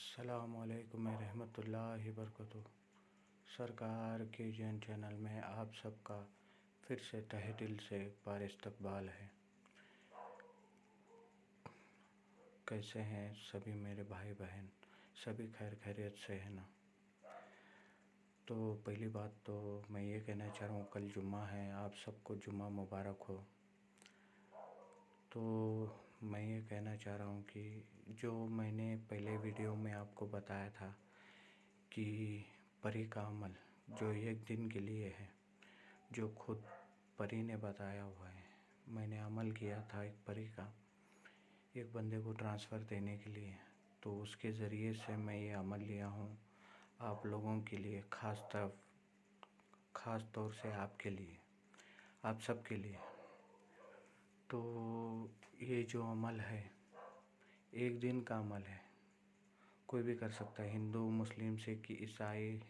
अस्सलामुअलैकुम रहमतुल्लाहि बरकatuh। सरकार के जैन चैनल में आप सबका फिर से तहे दिल से बार इस्तकबाल है। कैसे हैं सभी मेरे भाई बहन, सभी खैर खैरियत से है ना। तो पहली बात तो मैं ये कहना चाह रहा हूँ, कल जुम्मा है, आप सबको जुम्मा मुबारक हो। तो मैं ये कहना चाह रहा हूँ कि जो मैंने पहले वीडियो में आपको बताया था कि परी का अमल जो एक दिन के लिए है, जो खुद परी ने बताया हुआ है, मैंने अमल किया था एक परी का, एक बंदे को ट्रांसफ़र देने के लिए। तो उसके ज़रिए से मैं ये अमल लिया हूँ आप लोगों के लिए, ख़ास तौर से आपके लिए, आप सब के लिए। तो ये जो अमल है एक दिन का अमल है, कोई भी कर सकता है, हिंदू मुस्लिम सिख ईसाई,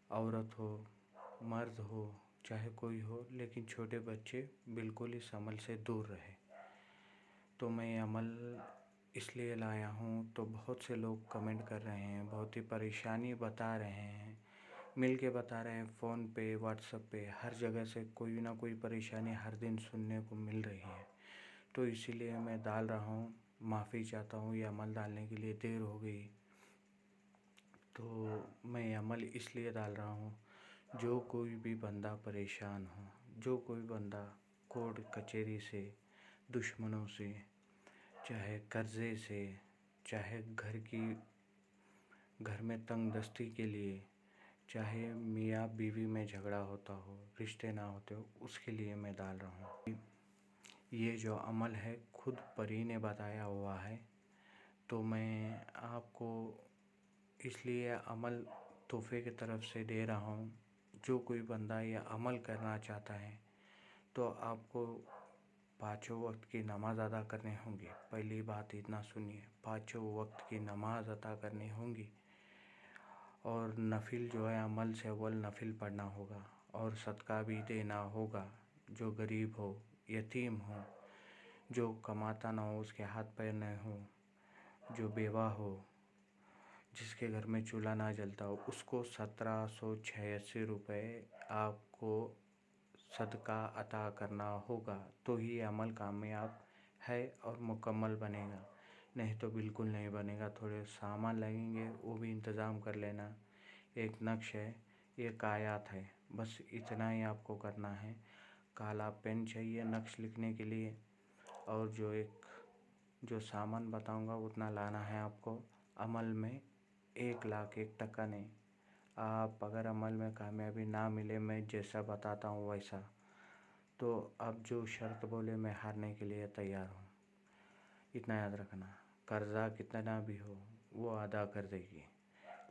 औरत हो मर्द हो चाहे कोई हो, लेकिन छोटे बच्चे बिल्कुल इस अमल से दूर रहे। तो मैं ये अमल इसलिए लाया हूँ, तो बहुत से लोग कमेंट कर रहे हैं, बहुत ही परेशानी बता रहे हैं, मिल के बता रहे हैं, फ़ोन पे व्हाट्सएप पे हर जगह से कोई ना कोई परेशानी हर दिन सुनने को मिल रही है। तो इसीलिए मैं डाल रहा हूँ, माफ़ी चाहता हूँ, ये अमल डालने के लिए देर हो गई। तो मैं ये अमल इसलिए डाल रहा हूँ, जो कोई भी बंदा परेशान हो, जो कोई बंदा कोर्ट कचहरी से, दुश्मनों से, चाहे कर्ज़े से, चाहे घर में तंग दस्ती के लिए, चाहे मियाँ बीवी में झगड़ा होता हो, रिश्ते ना होते हो, उसके लिए मैं डाल रहा हूँ। ये जो अमल है खुद परी ने बताया हुआ है। तो मैं आपको इसलिए अमल तोहफ़े की तरफ से दे रहा हूँ। जो कोई बंदा ये अमल करना चाहता है तो आपको पाँचों वक्त की नमाज़ अदा करनी होंगी। पहली बात इतना सुनिए, पाँचों वक्त की नमाज़ अदा करनी होंगी, और नफिल जो है अमल से अव्वल नफिल पढ़ना होगा, और सदका भी देना होगा। जो गरीब हो, यतीम हो, जो कमाता ना हो, उसके हाथ पैर न हो, जो बेवा हो, जिसके घर में चूल्हा ना जलता हो, उसको 1786 रुपये आपको सदका अता करना होगा। तो ही ये अमल कामयाब है और मुकम्मल बनेगा, नहीं तो बिल्कुल नहीं बनेगा। थोड़े सामान लगेंगे, वो भी इंतज़ाम कर लेना। एक नक्श है, एक आयत है, बस इतना ही आपको करना है। काला पेन चाहिए नक्श लिखने के लिए, और जो सामान बताऊंगा उतना लाना है आपको। अमल में 1,01,000 नहीं। आप अगर अमल में कामयाबी ना मिले, मैं जैसा बताता हूँ वैसा, तो अब जो शर्त बोले मैं हारने के लिए तैयार हूँ। इतना याद रखना, कर्ज़ा कितना भी हो वो अदा कर देगी,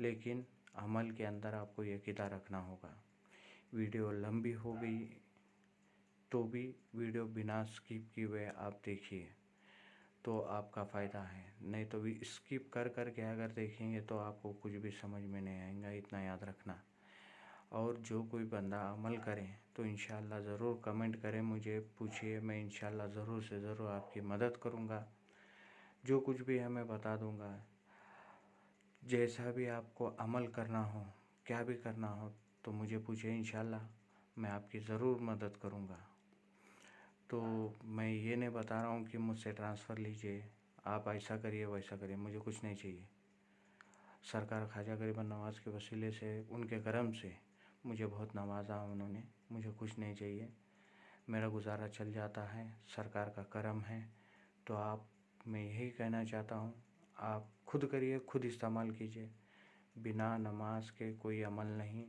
लेकिन अमल के अंदर आपको यकीदा रखना होगा। वीडियो लंबी हो गई तो भी वीडियो बिना स्किप किए हुए आप देखिए, तो आपका फ़ायदा है। नहीं तो भी स्किप कर के अगर देखेंगे तो आपको कुछ भी समझ में नहीं आएगा, इतना याद रखना। और जो कोई बंदा अमल करे तो इंशाअल्लाह ज़रूर कमेंट करें, मुझे पूछिए, मैं इंशाअल्लाह ज़रूर से ज़रूर आपकी मदद करूँगा। जो कुछ भी है मैं बता दूँगा। जैसा भी आपको अमल करना हो, क्या भी करना हो, तो मुझे पूछिए, इंशाअल्लाह मैं आपकी ज़रूर मदद करूँगा। तो मैं ये नहीं बता रहा हूँ कि मुझसे ट्रांसफ़र लीजिए, आप ऐसा करिए वैसा करिए, मुझे कुछ नहीं चाहिए। सरकार ख्वाजा गरीब नवाज़ के वसीले से, उनके करम से मुझे बहुत नवाजा उन्होंने, मुझे कुछ नहीं चाहिए, मेरा गुजारा चल जाता है, सरकार का करम है। तो मैं यही कहना चाहता हूँ, आप खुद करिए, खुद इस्तेमाल कीजिए। बिना नमाज के कोई अमल नहीं,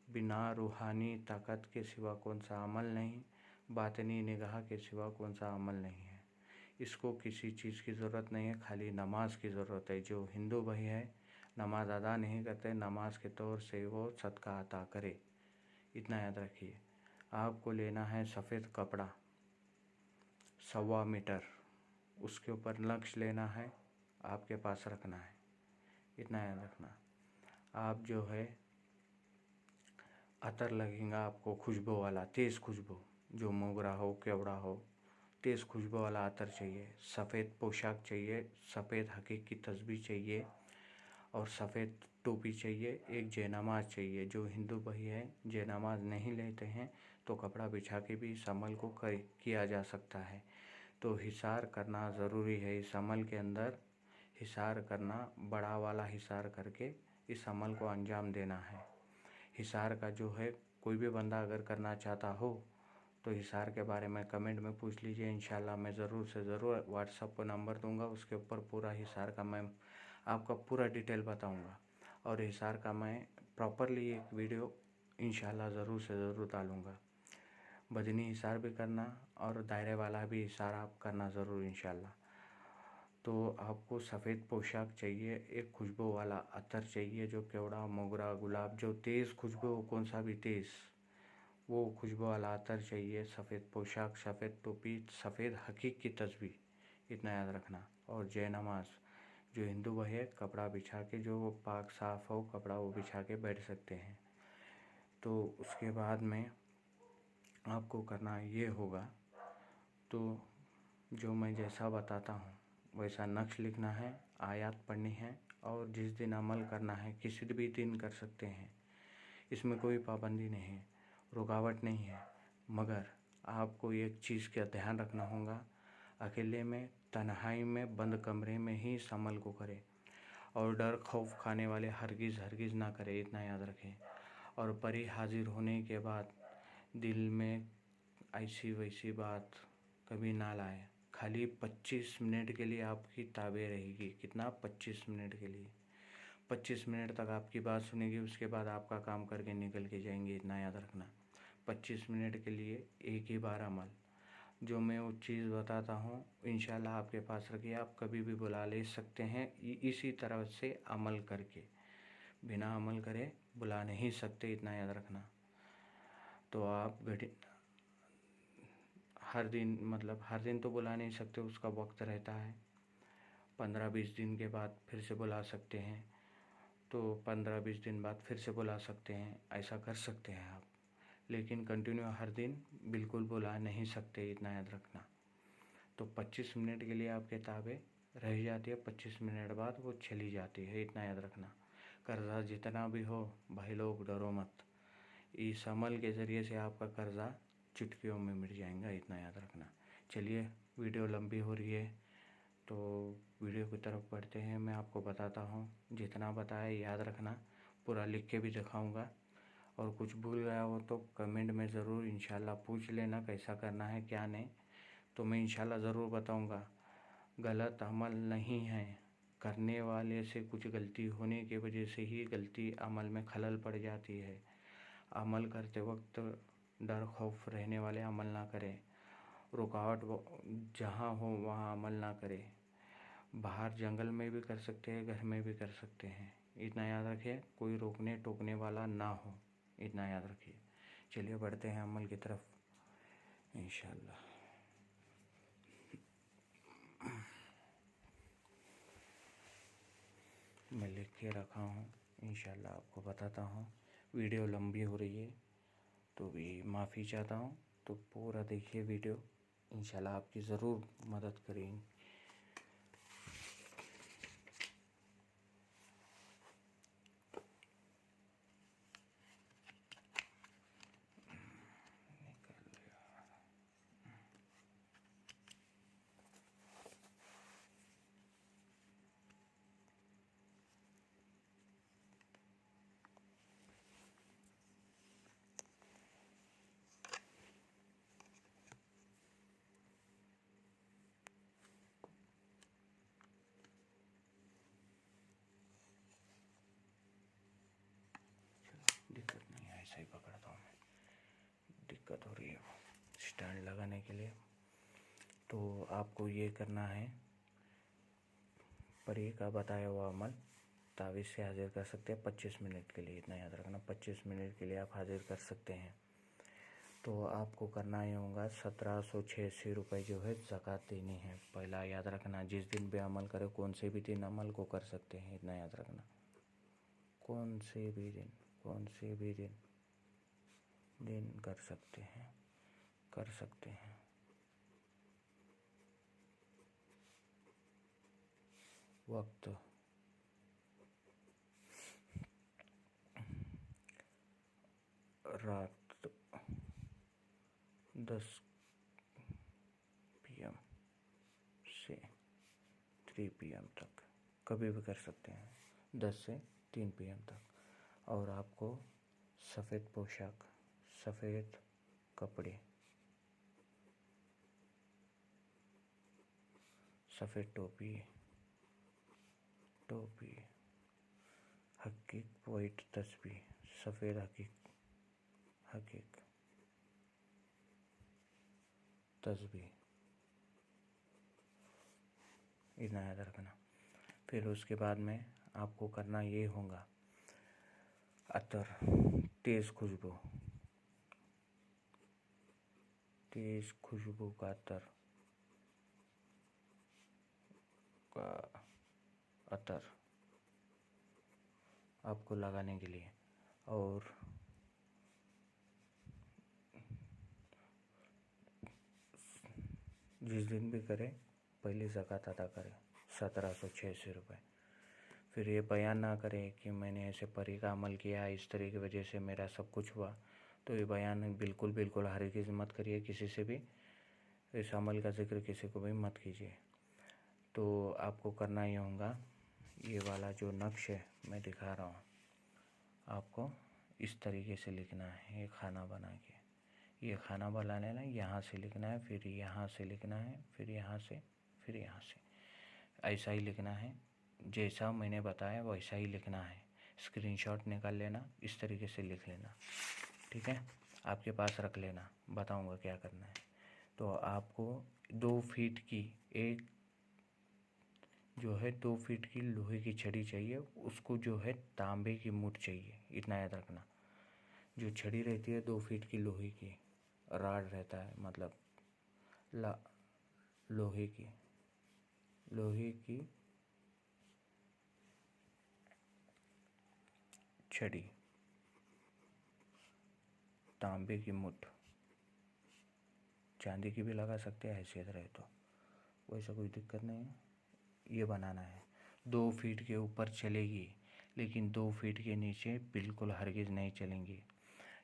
बिना रूहानी ताकत के सिवा कौन सा अमल नहीं, बातनी निगाह के सिवा कौन सा अमल नहीं है। इसको किसी चीज़ की ज़रूरत नहीं है, खाली नमाज की ज़रूरत है। जो हिंदू भाई है नमाज अदा नहीं करते, नमाज के तौर से वो सदका अता करे, इतना याद रखिए। आपको लेना है सफ़ेद कपड़ा 1.25 मीटर, उसके ऊपर नक्श लेना है, आपके पास रखना है, इतना याद रखना। आप जो है अतर लगेगा आपको खुशबू वाला, तेज़ खुशबू, जो मोगरा हो केवड़ा हो, तेज़ खुशबू वाला अतर चाहिए। सफ़ेद पोशाक चाहिए, सफ़ेद हकीक की तस्बीह चाहिए, और सफ़ेद टोपी चाहिए, एक जयनमाज़ चाहिए। जो हिंदू भाई है जयनमाज़ नहीं लेते हैं तो कपड़ा बिछा के भी इस अमल को किया जा सकता है। तो हिसार करना ज़रूरी है। इस अमल के अंदर हिसार करना, बड़ा वाला हिसार करके इस अमल को अंजाम देना है। हिसार का जो है, कोई भी बंदा अगर करना चाहता हो तो हिसार के बारे में कमेंट में पूछ लीजिए। इंशाल्लाह मैं ज़रूर से ज़रूर व्हाट्सएप पर नंबर दूंगा, उसके ऊपर पूरा हिसार का मैं आपका पूरा डिटेल बताऊंगा। और हिसार का मैं प्रॉपरली एक वीडियो इंशाल्लाह ज़रूर से ज़रूर डालूँगा। बजनी हिसार भी करना और दायरे वाला भी हिसार आप करना ज़रूर इंशाल्लाह। तो आपको सफ़ेद पोशाक चाहिए, एक खुशबू वाला अतर चाहिए, जो केवड़ा, मोगरा, गुलाब, जो तेज़ खुशबू हो, कौन सा भी तेज़, वो खुशबू वाला अतर चाहिए। सफ़ेद पोशाक, सफ़ेद टोपी, सफ़ेद हकीक की तस्बीह, इतना याद रखना। और जय नमाज़, जो हिंदू भाई है कपड़ा बिछा के, जो पाक साफ़ हो कपड़ा, वो बिछा के बैठ सकते हैं। तो उसके बाद में आपको करना ये होगा, तो जो मैं जैसा बताता हूँ वैसा नक्श लिखना है, आयत पढ़नी है, और जिस दिन अमल करना है किसी भी दिन कर सकते हैं। इसमें कोई पाबंदी नहीं है, रुकावट नहीं है। मगर आपको एक चीज़ का ध्यान रखना होगा, अकेले में, तन्हाई में, बंद कमरे में ही इस अमल को करें। और डर खौफ खाने वाले हरगिज़ ना करें, इतना याद रखें। और परी हाजिर होने के बाद दिल में ऐसी वैसी बात कभी ना लाए। खाली 25 मिनट के लिए आपकी ताबे रहेगी। कितना? 25 मिनट के लिए। 25 मिनट तक आपकी बात सुनेगी, उसके बाद आपका काम करके निकल के जाएंगे, इतना याद रखना। 25 मिनट के लिए एक ही बार अमल। जो मैं वो चीज़ बताता हूँ इंशाल्लाह आपके पास रखिए, आप कभी भी बुला ले सकते हैं। इसी तरह से अमल करके, बिना अमल करे बुला नहीं सकते, इतना याद रखना। तो आप हर दिन, मतलब हर दिन तो बुला नहीं सकते, उसका वक्त रहता है। 15-20 दिन के बाद फिर से बुला सकते हैं, तो 15-20 दिन बाद फिर से बुला सकते हैं, ऐसा कर सकते हैं आप। लेकिन कंटिन्यू हर दिन बिल्कुल बुला नहीं सकते, इतना याद रखना। तो 25 मिनट के लिए आपके ताबे रह जाती है, 25 मिनट बाद वो चली जाती है, इतना याद रखना। कर्जा जितना भी हो भाई लोग, डरो मत। इस अमल के ज़रिए से आपका कर्जा चुटकियों में मिट जाएगा, इतना याद रखना। चलिए, वीडियो लंबी हो रही है तो वीडियो की तरफ बढ़ते हैं। मैं आपको बताता हूँ, जितना बताया याद रखना, पूरा लिख के भी दिखाऊंगा। और कुछ भूल गया हो तो कमेंट में ज़रूर इंशाल्लाह पूछ लेना, कैसा करना है क्या नहीं, तो मैं इंशाल्लाह ज़रूर बताऊंगा। गलत अमल नहीं है, करने वाले से कुछ गलती होने की वजह से ही गलती अमल में खलल पड़ जाती है। अमल करते वक्त डर खौफ रहने वाले अमल ना करें। रुकावट जहाँ हो वहाँ अमल ना करें। बाहर जंगल में भी कर सकते हैं, घर में भी कर सकते हैं, इतना याद रखिए। कोई रोकने टोकने वाला ना हो, इतना याद रखिए। चलिए बढ़ते हैं अमल की तरफ इंशाल्लाह। मैं लिख के रखा हूँ, इंशाल्लाह आपको बताता हूँ। वीडियो लंबी हो रही है तो भी माफ़ी चाहता हूँ, तो पूरा देखिए वीडियो, इंशाल्लाह आपकी ज़रूर मदद करेंगे। दिक्कत नहीं है, ऐसा ही पकड़ता हूँ मैं। दिक्कत हो रही है स्टैंड लगाने के लिए। तो आपको ये करना है, परी का बताया हुआ अमल तावीज़ से हाजिर कर सकते हैं 25 मिनट के लिए, इतना याद रखना। 25 मिनट के लिए आप हाजिर कर सकते हैं। तो आपको करना ही होगा 1786 रुपये जो है ज़कात देनी है। पहला याद रखना, जिस दिन भी अमल करें, कौन से भी दिन अमल को कर सकते हैं, इतना याद रखना। कौन से भी दिन कर सकते हैं। वक्त रात 10 PM से 3 PM तक कभी भी कर सकते हैं, 10 से 3 PM तक। और आपको सफ़ेद पोशाक, सफ़ेद कपड़े, सफ़ेद टोपी, हकीक वाइट तस्बीह, सफ़ेद हकीक तस्बीह, इतना याद रखना। फिर उसके बाद में आपको करना ये होगा, अतर, तेज़ खुशबू का अतर आपको लगाने के लिए। और जिस दिन भी करें पहले ज़कात अदा करें 1786 रुपये। फिर ये बयान ना करें कि मैंने ऐसे परी का अमल किया, इस तरह की वजह से मेरा सब कुछ हुआ। तो ये बयान बिल्कुल हरगिज़ मत करिए, किसी से भी इस अमल का जिक्र किसी को भी मत कीजिए। तो आपको करना ये होगा, ये वाला जो नक्श है मैं दिखा रहा हूँ आपको, इस तरीके से लिखना है। ये खाना बना के, ये खाना बनाने ना यहाँ से लिखना है, फिर यहाँ से लिखना है, फिर यहाँ से, फिर यहाँ से, ऐसा ही लिखना है। जैसा मैंने बताया वैसा ही लिखना है। स्क्रीनशॉट निकाल लेना, इस तरीके से लिख लेना, ठीक है। आपके पास रख लेना, बताऊंगा क्या करना है। तो आपको 2 फीट की, एक जो है 2 फीट की लोहे की छड़ी चाहिए, उसको जो है तांबे की मुठ चाहिए, इतना याद रखना। जो छड़ी रहती है 2 फीट की लोहे की, राड रहता है, मतलब लोहे की छड़ी, तांबे की मुठ, चांदी की भी लगा सकते हैं हैसियत रहे तो, वैसा कोई दिक्कत नहीं है। ये बनाना है, 2 फीट के ऊपर चलेगी, लेकिन 2 फीट के नीचे बिल्कुल हरगिज़ नहीं चलेंगी।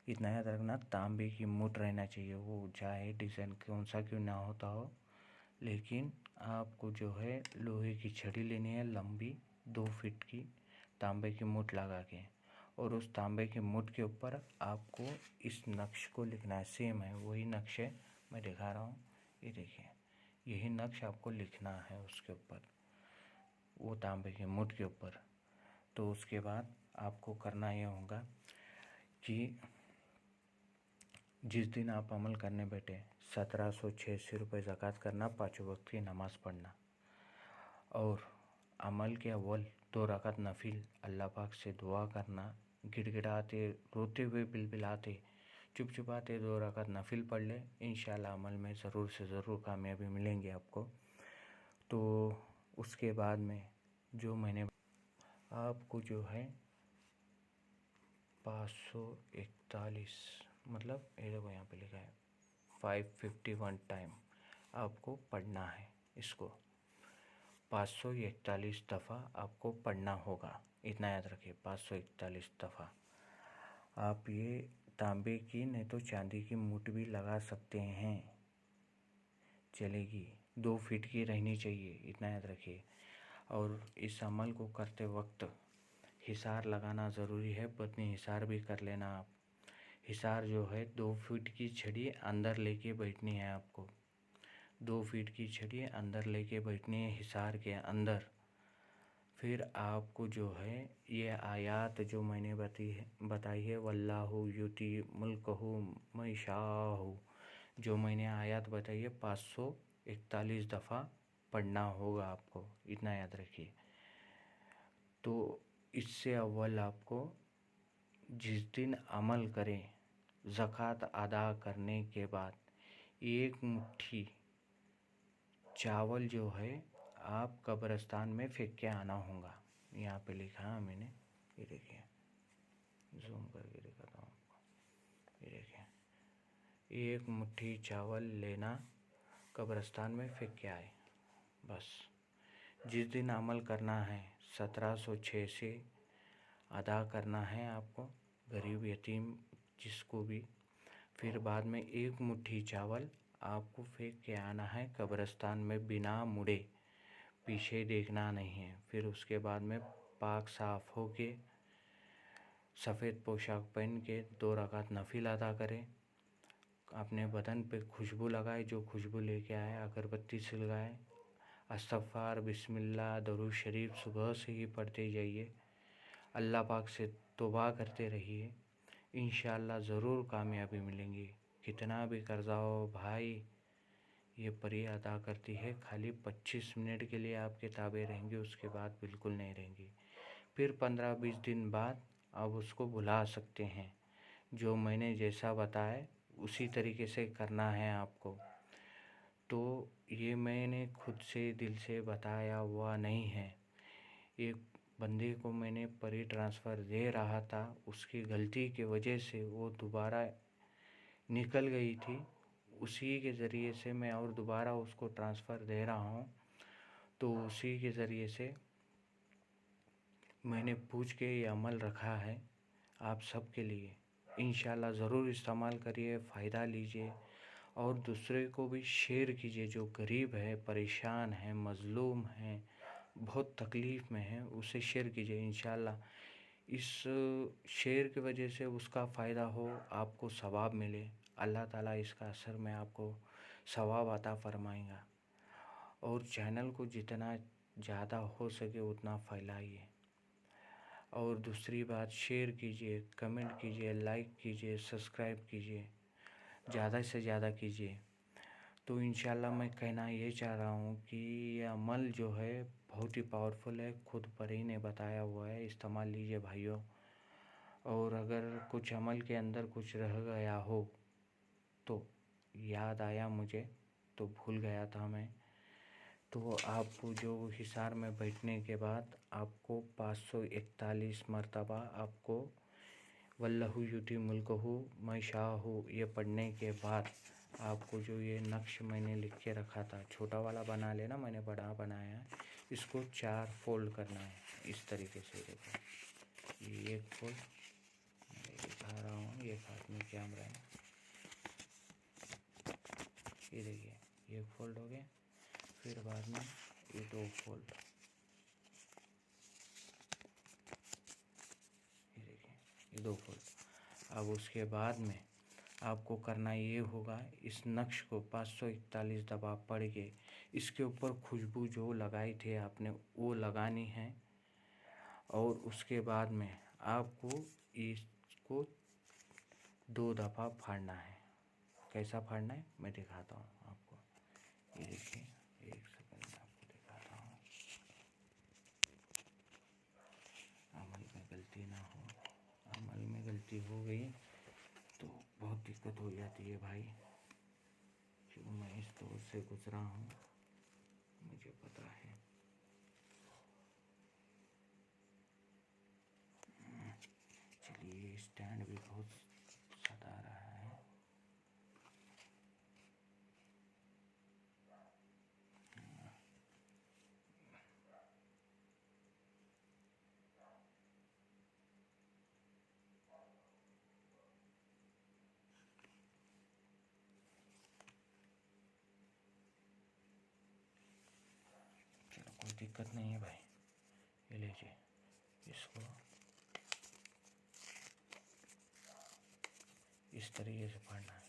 इतना याद रखना, तांबे की मुठ रहना चाहिए, वो चाहे डिज़ाइन कौन सा क्यों ना होता हो, लेकिन आपको जो है लोहे की छड़ी लेनी है, लंबी 2 फीट की, तांबे की मुठ लगा के। और उस तांबे की मुठ के ऊपर आपको इस नक्श को लिखना है। सेम है, वही नक्श है मैं दिखा रहा हूँ, ये देखिए, यही नक्श आपको लिखना है उसके ऊपर, वो तांबे की मुठ के ऊपर। तो उसके बाद आपको करना ये होगा कि जिस दिन आप अमल करने बैठे 1786 रुपये ज़कात करना, 5 वक्त की नमाज़ पढ़ना, और अमल के अव्वल 2 रकात नफिल अल्लाह पाक से दुआ करना, गिड़गिड़ाते, रोते हुए, बिलबिलाते, चुपचुपाते 2 रकात नफिल पढ़ ले। इंशाल्लाह अमल में ज़रूर से ज़रूर कामयाबी मिलेंगी आपको। तो उसके बाद में जो मैंने आपको जो है 541, मतलब ये देखो यहाँ पे लिखा है 551 टाइम आपको पढ़ना है। इसको 541 दफ़ा आपको पढ़ना होगा, इतना याद रखिए, 541 दफ़ा। आप ये तांबे की नहीं तो चांदी की मुठ भी लगा सकते हैं, चलेगी, 2 फीट की रहनी चाहिए, इतना याद रखिए। और इस अमल को करते वक्त हिसार लगाना ज़रूरी है, बतनी हिसार भी कर लेना आप। हिसार जो है 2 फीट की छड़ी अंदर लेके बैठनी है आपको, 2 फीट की छड़ी अंदर लेके बैठनी है हिसार के अंदर। फिर आपको जो है ये आयत जो मैंने बताई है, वल्लाहु युती मुल्कहु मैशाहु, जो मैंने आयत बताई है 541 दफ़ा पढ़ना होगा आपको, इतना याद रखिए। तो इससे अव्वल आपको जिस दिन अमल करें, ज़कात अदा करने के बाद 1 मुट्ठी चावल जो है आप कब्रिस्तान में फेंक के आना होगा। यहाँ पे लिखा है मैंने, ये देखिए, जूम करके दिखाता हूँ आपको, ये देखिए, 1 मुट्ठी चावल लेना, कब्रिस्तान में फेंक के आए, बस। जिस दिन अमल करना है 1706 से अदा करना है आपको, गरीब यतीम जिसको भी। फिर बाद में 1 मुट्ठी चावल आपको फेंक के आना है कब्रिस्तान में बिना मुड़े, पीछे देखना नहीं है। फिर उसके बाद में पाक साफ़ हो के सफ़ेद पोशाक पहन के 2 रकात नफिल अदा करें। अपने बदन पे खुशबू लगाए, जो खुशबू लेके आए, अगरबत्ती सिलगाए, इस्तग़फ़ार, बिस्मिल्लाह, दरूद शरीफ सुबह से ही पढ़ते जाइए। अल्लाह पाक से तौबा करते रहिए, इंशाअल्लाह ज़रूर कामयाबी मिलेंगी। कितना भी कर्जा हो भाई, ये परी अदा करती है। खाली 25 मिनट के लिए आपके ताबे रहेंगी, उसके बाद बिल्कुल नहीं रहेंगी। फिर 15-20 दिन बाद आप उसको भुला सकते हैं। जो मैंने जैसा बताया उसी तरीके से करना है आपको। तो ये मैंने खुद से दिल से बताया हुआ नहीं है। एक बंदे को मैंने परी ट्रांसफ़र दे रहा था, उसकी गलती की वजह से वो दोबारा निकल गई थी, उसी के ज़रिए से मैं और दोबारा उसको ट्रांसफ़र दे रहा हूँ। तो उसी के ज़रिए से मैंने पूछ के ये अमल रखा है आप सब के लिए। इंशाल्लाह ज़रूर इस्तेमाल करिए, फ़ायदा लीजिए और दूसरे को भी शेयर कीजिए। जो गरीब है, परेशान है, मज़लूम है, बहुत तकलीफ़ में है, उसे शेयर कीजिए। इंशाल्लाह इस शेयर की वजह से उसका फ़ायदा हो, आपको सवाब मिले। अल्लाह ताला इसका असर में आपको सवाब अता फ़रमाएगा। और चैनल को जितना ज़्यादा हो सके उतना फैलाइए। और दूसरी बात, शेयर कीजिए, कमेंट कीजिए, लाइक कीजिए, सब्सक्राइब कीजिए, ज़्यादा से ज़्यादा कीजिए। तो इंशाल्लाह मैं कहना ये चाह रहा हूँ कि ये अमल जो है बहुत ही पावरफुल है, खुद पर ही ने बताया हुआ है, इस्तेमाल लीजिए भाइयों। और अगर कुछ अमल के अंदर कुछ रह गया हो तो याद आया मुझे, तो भूल गया था मैं। तो आप जो हिसार में बैठने के बाद आपको 541 मरतबा आपको वल्लहु युती मुल्कहु मैं शाहू ये पढ़ने के बाद आपको जो ये नक्श मैंने लिख के रखा था, छोटा वाला बना लेना, मैंने बड़ा बनाया है। इसको 4 फोल्ड करना है इस तरीके से। देखो ये 1 फोल्ड, मैं दिखा रहा हूँ, ये हाथ में कैमरा है, ये देखिए 1 फोल्ड हो गया। फिर बाद में ये 2 फोल्ड, ये देखिए ये 2 फोल्ड। अब उसके बाद में आपको करना ये होगा, इस नक्श को 541 दफ़ा पढ़ के इसके ऊपर खुशबू जो लगाई थे आपने वो लगानी है। और उसके बाद में आपको इसको 2 दफ़ा फाड़ना है। कैसा फाड़ना है मैं दिखाता हूँ आपको। ये देखिए, 1 सेकंड में आपको दिखाता हूँ, अमल में गलती ना हो। अमल में गलती हो गई तो बहुत दिक्कत हो जाती है भाई, क्यों मैं इस दौर से गुज़रा हूँ, मुझे पता है। चलिए, स्टैंड भी बहुत सता रहा है। चलो कोई दिक्कत नहीं है भाई, ये लीजिए, इसको इस तरीके से फाड़ना है।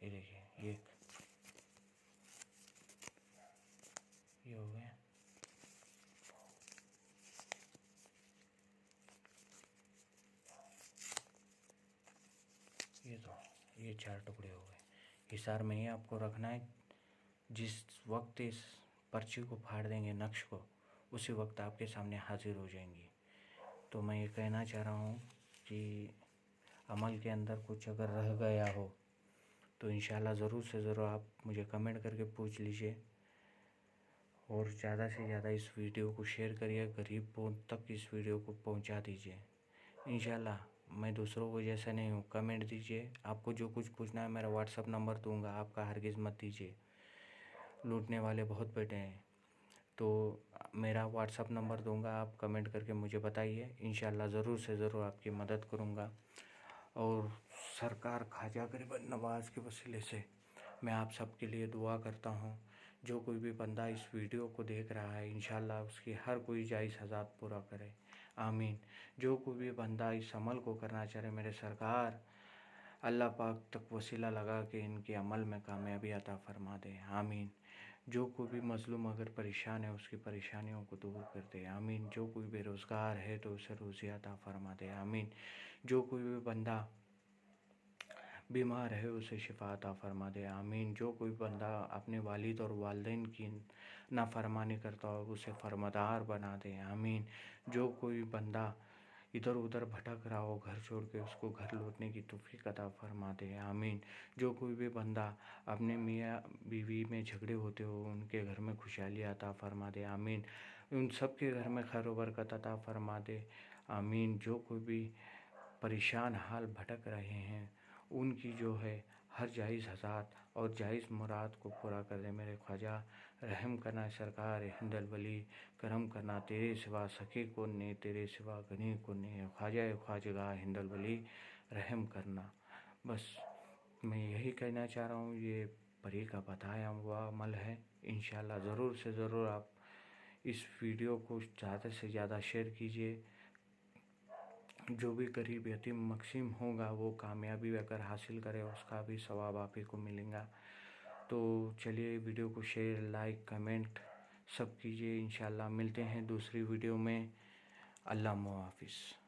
ये देखिए, ये हो गया। ये 4 टुकड़े हो गए। हिसार में ही आपको रखना है। जिस वक्त इस पर्ची को फाड़ देंगे, नक्श को, उसी वक्त आपके सामने हाजिर हो जाएंगी। तो मैं ये कहना चाह रहा हूँ कि अमल के अंदर कुछ अगर रह गया हो तो इंशाल्लाह ज़रूर से ज़रूर आप मुझे कमेंट करके पूछ लीजिए। और ज़्यादा से ज़्यादा इस वीडियो को शेयर करिए, गरीबों तक इस वीडियो को पहुंचा दीजिए। इंशाल्लाह मैं दूसरों को जैसा नहीं हूँ। कमेंट दीजिए, आपको जो कुछ पूछना है मेरा व्हाट्सअप नंबर दूंगा, आपका हरगिज़ मत दीजिए, लूटने वाले बहुत बैठे हैं। तो मेरा व्हाट्सअप नंबर दूंगा, आप कमेंट करके मुझे बताइए, इंशाल्लाह ज़रूर से ज़रूर आपकी मदद करूंगा। और सरकार ख्वाजा गरीब नवाज़ के वसीले से मैं आप सबके लिए दुआ करता हूँ। जो कोई भी बंदा इस वीडियो को देख रहा है, इंशाल्लाह उसकी हर कोई जायज़ हज़ात पूरा करे, आमीन। जो कोई भी बंदा इस अमल को करना चाहे, मेरे सरकार अल्लाह पाक तक वसीला लगा के इनके अमल में कामयाबी अता फरमा दे, आमीन। जो कोई भी मज़लूम अगर परेशान है, उसकी परेशानियों को दूर कर दे, आमीन। जो कोई बेरोज़गार है तो उसे रोज़ी अता फरमा दे, आमीन। जो कोई भी बंदा बीमार है उसे शिफा अता फरमा दे, आमीन। जो कोई बंदा अपने वालिद और वालिदैन की नाफरमानी करता हो उसे फरमादार बना दे, आमीन। जो कोई बंदा इधर उधर भटक रहा हो घर छोड़ के, उसको घर लौटने की तौफीक अता फरमा दे, आमीन। जो कोई भी बंदा अपने मियाँ बीवी में झगड़े होते हो उनके घर में खुशहाली अता फरमा दे, आमीन। उन सब के घर में खैर व बरकत अता फरमा दे, आमीन। जो कोई भी परेशान हाल भटक रहे हैं उनकी जो है हर जायज़ हज़ात और जायज़ मुराद को पूरा कर दे, मेरे ख्वाजा। रहम करना सरकार हिंदल वली, करम करना तेरे सिवा सके को ने, तेरे सिवा गनी को ने, ख्वाजा ख्वाजगा हिंदल वली, रहम करना। बस मैं यही कहना चाह रहा हूँ। ये परी का बताया हुआ अमल है। इंशाल्लाह ज़रूर से ज़रूर आप इस वीडियो को ज़्यादा से ज़्यादा शेयर कीजिए। जो भी गरीब यतीम मकसीम होगा वो कामयाबी अगर हासिल करे उसका भी सवाब आप ही को मिलेगा। तो चलिए वीडियो को शेयर, लाइक, कमेंट सब कीजिए। इंशाल्लाह मिलते हैं दूसरी वीडियो में। अल्लाह मुआफ़िज़।